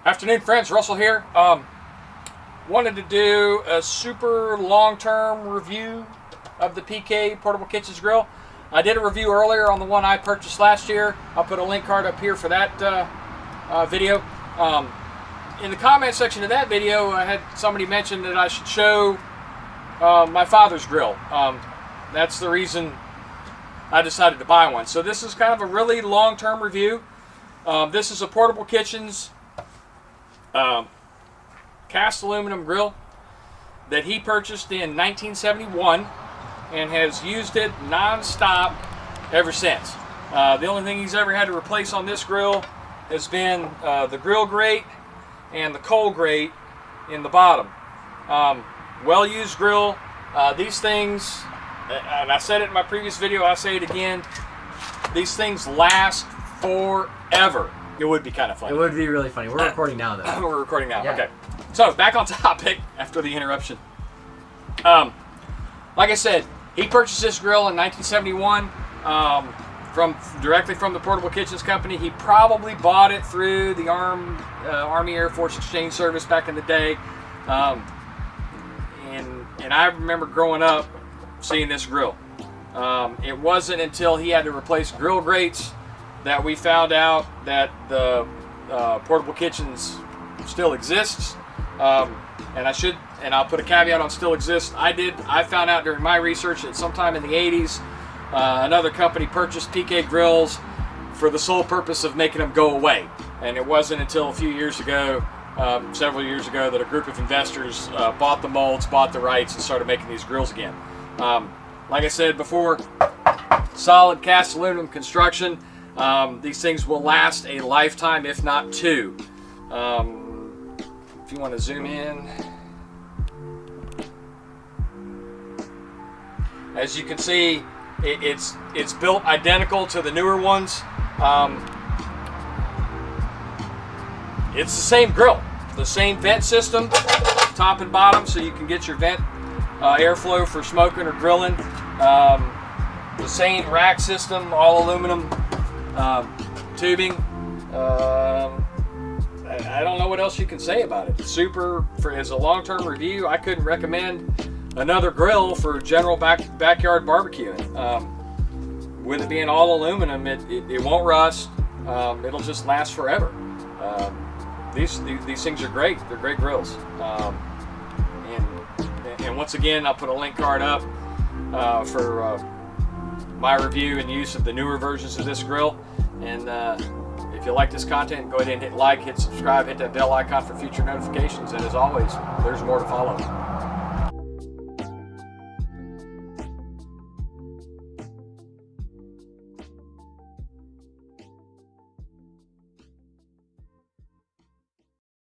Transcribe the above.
Afternoon, friends. Russell here. Wanted to do a super long-term review of the PK Portable Kitchens Grill. I did a review earlier on the one I purchased last year. I'll put a link card up here for that video. In the comment section of that video, I had somebody mention that I should show my father's grill. That's the reason I decided to buy one. So this is kind of a really long-term review. This is a Portable Kitchens cast aluminum grill that he purchased in 1971 and has used it non-stop ever since. The only thing he's ever had to replace on this grill has been the grill grate and the coal grate in the bottom. Well-used grill. These things, and I said it in my previous video, I say it again, these things last forever. It would be kind of funny. It would be really funny. We're recording now, though. We're recording now. Yeah. Okay. So back on topic after the interruption. Like I said, he purchased this grill in 1971 directly from the Portable Kitchens Company. He probably bought it through the Army Air Force Exchange Service back in the day. And I remember growing up seeing this grill. It wasn't until he had to replace grill grates that we found out that the Portable Kitchens still exists. And I'll put a caveat on still exists. I found out during my research that sometime in the 80s, another company purchased PK grills for the sole purpose of making them go away. And it wasn't until a few years ago, several years ago, that a group of investors bought the molds, bought the rights, and started making these grills again. Like I said before, solid cast aluminum construction. These things will last a lifetime, if not two. If you want to zoom in, as you can see, it's built identical to the newer ones. It's the same grill, the same vent system, top and bottom, so you can get your vent airflow for smoking or grilling. The same rack system, all aluminum tubing. I don't know what else you can say about it. Super, as a long-term review, I couldn't recommend another grill for general backyard barbecuing. With it being all aluminum, it won't rust. It'll just last forever. These things are great. They're great grills. And once again, I'll put a link card up for my review and use of the newer versions of this grill. And if you like this content, go ahead and hit like, hit subscribe, hit that bell icon for future notifications. And as always, there's more to follow.